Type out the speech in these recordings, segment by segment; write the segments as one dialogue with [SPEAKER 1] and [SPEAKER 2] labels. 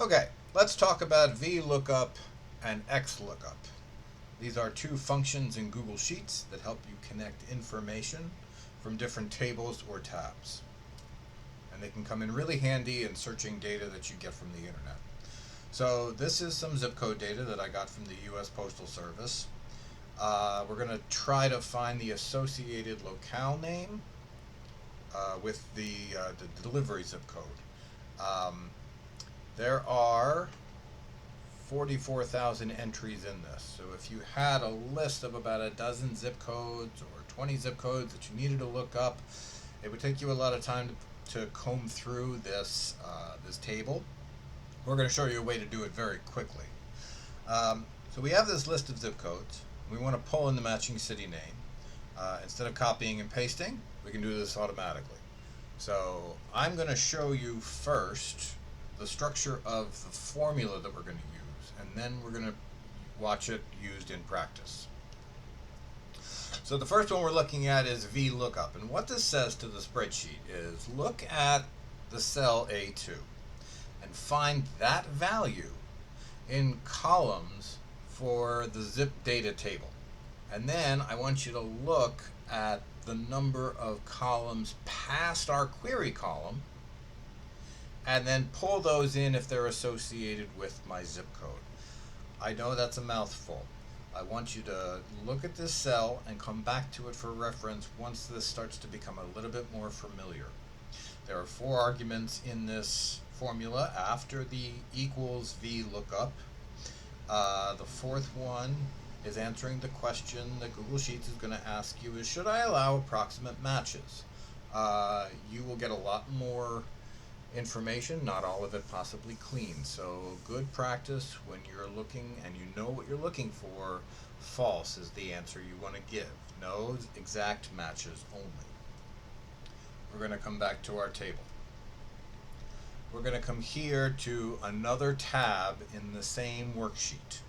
[SPEAKER 1] Okay, let's talk about VLOOKUP and XLOOKUP. These are two functions in Google Sheets that help you connect information from different tables or tabs. And they can come in really handy in searching data that you get from the internet. So this is some zip code data that I got from the US Postal Service. We're going to try to find the associated locale name with the delivery zip code. There are 44,000 entries in this. So if you had a list of about a dozen zip codes or 20 zip codes that you needed to look up, it would take you a lot of time to comb through this table. We're going to show you a way to do it very quickly. So we have this list of zip codes. We want to pull in the matching city name. Instead of copying and pasting, we can do this automatically. So I'm going to show you first the structure of the formula that we're going to use, and then we're going to watch it used in practice. So the first one we're looking at is VLOOKUP, and what this says to the spreadsheet is look at the cell A2 and find that value in columns for the zip data table. And then I want you to look at the number of columns past our query column and then pull those in if they're associated with my zip code. I know that's a mouthful. I want you to look at this cell and come back to it for reference once this starts to become a little bit more familiar. There are 4 arguments in this formula after the equals VLOOKUP. The fourth one is answering the question that Google Sheets is going to ask you is, should I allow approximate matches? You will get a lot more information, not all of it possibly clean. So good practice when you're looking and you know what you're looking for. False is the answer you want to give. No exact matches only. We're going to come back to our table. We're going to come here to another tab in the same worksheet.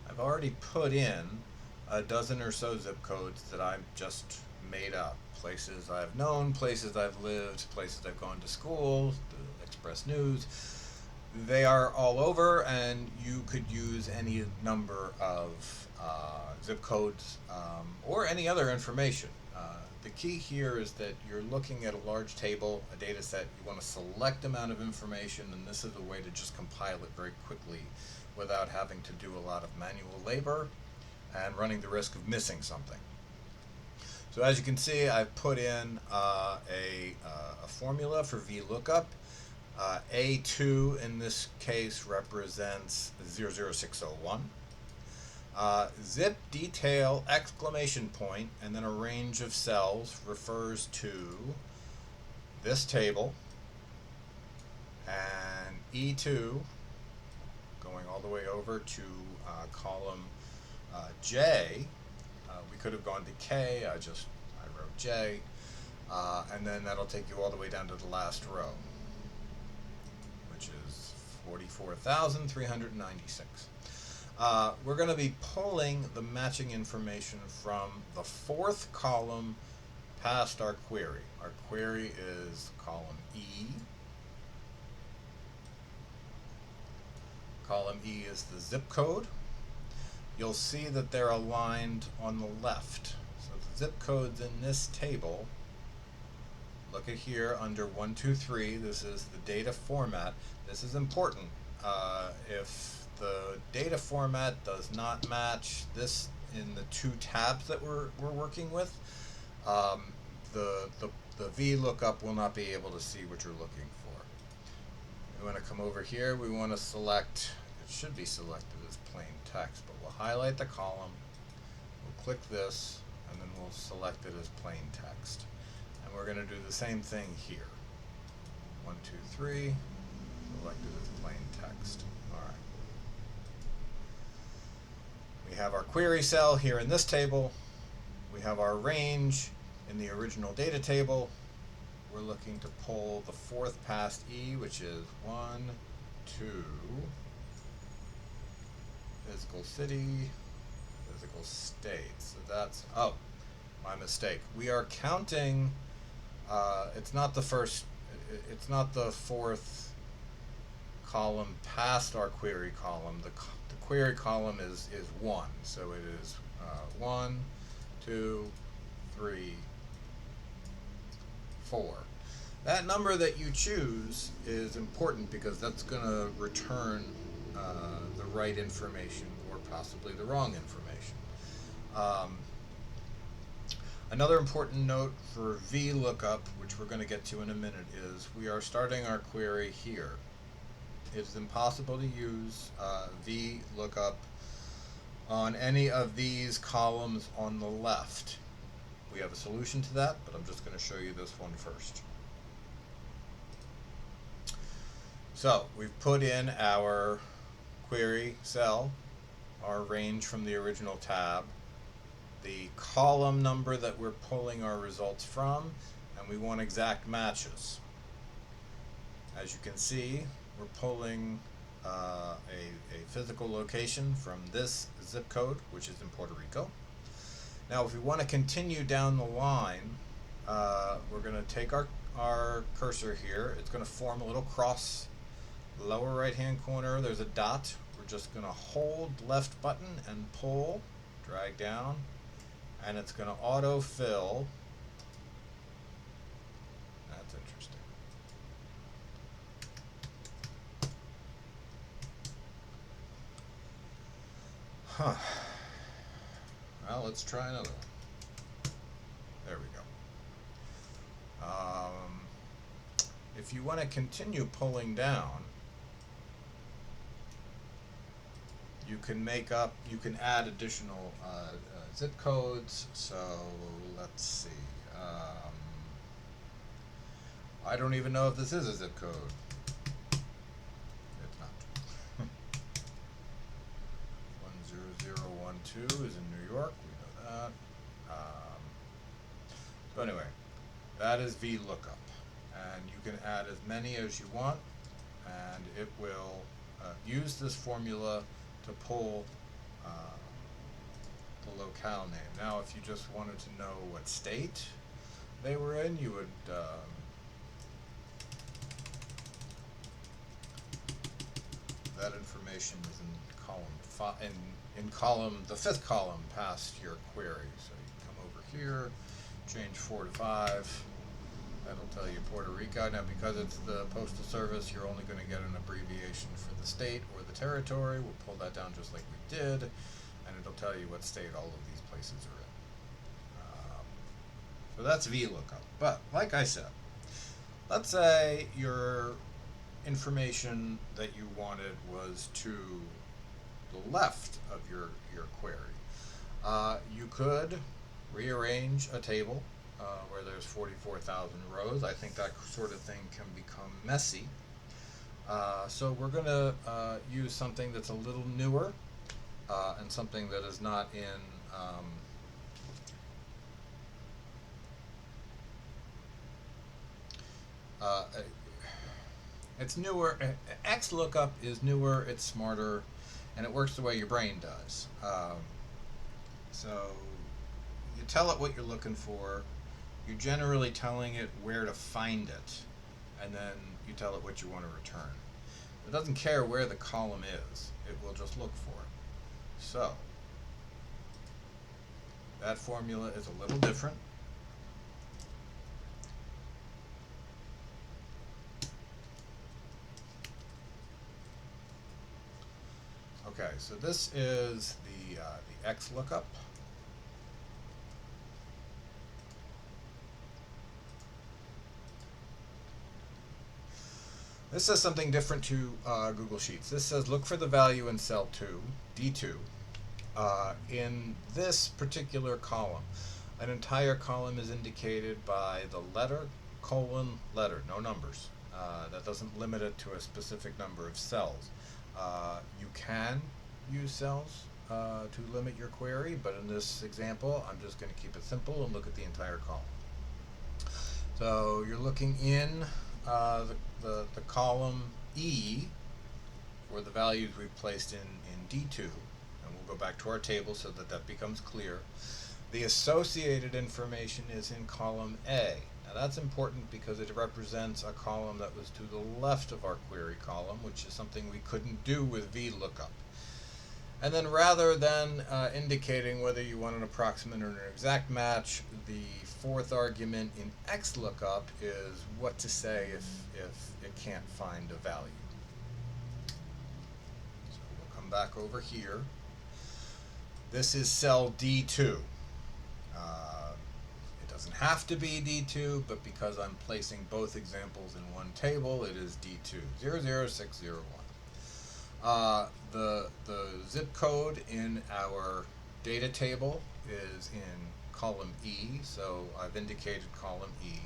[SPEAKER 1] I've already put in a dozen or so zip codes that I've just made up. Places I've known, places I've lived, places I've gone to school, the Express News. They are all over, and you could use any number of zip codes or any other information. The key here is that you're looking at a large table, a data set. You want a select amount of information, and this is a way to just compile it very quickly without having to do a lot of manual labor and running the risk of missing something. So as you can see, I've put in a formula for VLOOKUP. A2 in this case represents 00601. Zip detail exclamation point and then a range of cells refers to this table, and E2 going all the way over to column J. We could have gone to K, I wrote J, and then that'll take you all the way down to the last row, which is 44,396. We're going to be pulling the matching information from the 4th column past our query. Our query is column E. Column E is the zip code. You'll see that they're aligned on the left. So the zip codes in this table, look at here under 1, 2, 3, this is the data format. This is important. If the data format does not match this in the 2 tabs that we're working with, the VLOOKUP will not be able to see what you're looking for. We want to come over here, we want to select, it should be selected as plain text, but we'll highlight the column, we'll click this, and then we'll select it as plain text. And we're going to do the same thing here. 1, 2, 3, select it as plain text. Alright. We have our query cell here in this table. We have our range in the original data table. We're looking to pull the 4th past E, which is 1, 2, physical city, physical state. So that's, oh, my mistake. We are counting, it's not the 4th column past our query column, the query column is 1. So it is 1, 2, 3, 4. That number that you choose is important because that's going to return the right information or possibly the wrong information. Another important note for VLOOKUP, which we're going to get to in a minute, is we are starting our query here. It's impossible to use VLOOKUP on any of these columns on the left. We have a solution to that, but I'm just going to show you this one first. So we've put in our query cell, our range from the original tab, the column number that we're pulling our results from, and we want exact matches. As you can see, we're pulling a physical location from this zip code, which is in Puerto Rico. Now if we want to continue down the line, we're going to take our cursor here. It's going to form a little cross. Lower right hand corner, there's a dot. We're just going to hold left button and pull, drag down, and it's going to auto-fill. That's interesting. Huh. Well, let's try another one. There we go. If you want to continue pulling down, you can add additional zip codes. So let's see. I don't even know if this is a zip code. It's not. 10012 is in New York. We know that. So anyway, that is VLOOKUP, and you can add as many as you want, and it will use this formula to pull the locale name. Now if you just wanted to know what state they were in, you would that information is in column the 5th column past your query. So you come over here, change 4 to 5. That'll tell you Puerto Rico. Now because it's the Postal Service, you're only going to get an abbreviation for the state or the territory. We'll pull that down just like we did, and it'll tell you what state all of these places are in. So that's VLOOKUP. But like I said, let's say your information that you wanted was to the left of your query. You could rearrange a table where there's 44,000 rows. I think that sort of thing can become messy. So we're going to use something that's a little newer and something that is not in it's newer. XLOOKUP is newer, it's smarter, and it works the way your brain does. So you tell it what you're looking for. You're generally telling it where to find it, and then you tell it what you want to return. It doesn't care where the column is. It will just look for it. So that formula is a little different. Okay, so this is the XLOOKUP. This says something different to Google Sheets. This says look for the value in cell 2, D2. In this particular column, an entire column is indicated by the letter, colon, letter, no numbers. That doesn't limit it to a specific number of cells. You can use cells to limit your query, but in this example, I'm just going to keep it simple and look at the entire column. So you're looking in the column E for the values we've placed in D2, and we'll go back to our table so that becomes clear. The associated information is in column A. Now that's important because it represents a column that was to the left of our query column, which is something we couldn't do with VLOOKUP. And then rather than indicating whether you want an approximate or an exact match, the fourth argument in XLOOKUP is what to say if it can't find a value. So we'll come back over here. This is cell D2. It doesn't have to be D2, but because I'm placing both examples in one table, it is D2, 00601. The zip code in our data table is in column E, so I've indicated column E.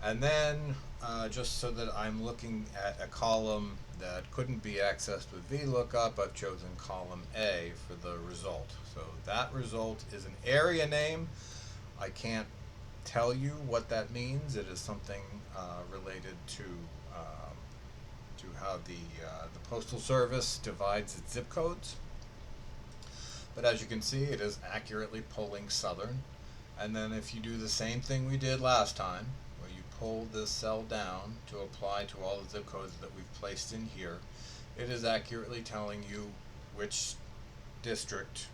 [SPEAKER 1] And then, just so that I'm looking at a column that couldn't be accessed with VLOOKUP, I've chosen column A for the result. So that result is an area name. I can't tell you what that means. It is something related to how the Postal Service divides its zip codes. But as you can see, it is accurately pulling Southern. And then if you do the same thing we did last time, where you pull this cell down to apply to all the zip codes that we've placed in here, it is accurately telling you which district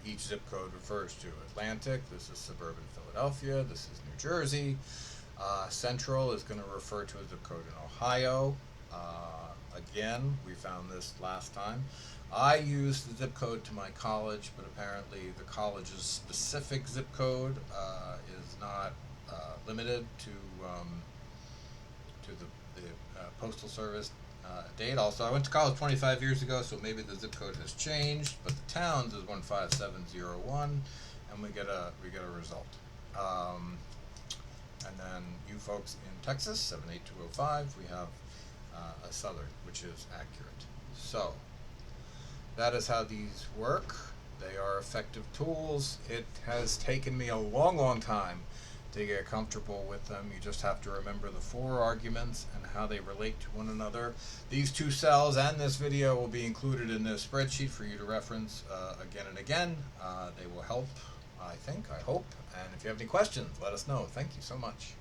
[SPEAKER 1] each zip code refers to. Atlantic, this is suburban Philadelphia, this is New Jersey. Central is going to refer to a zip code in Ohio. Again, we found this last time. I used the zip code to my college, but apparently the college's specific zip code is not limited to the Postal Service date. Also, I went to college 25 years ago, so maybe the zip code has changed, but the towns is 15701, and we get a result. And then you folks in Texas, 78205, we have a Southern, which is accurate. So that is how these work. They are effective tools. It has taken me a long time to get comfortable with them. You just have to remember the four arguments and how they relate to one another. These two cells and this video will be included in this spreadsheet for you to reference again and again. They will help, I think, I hope. And if you have any questions, let us know. Thank you so much.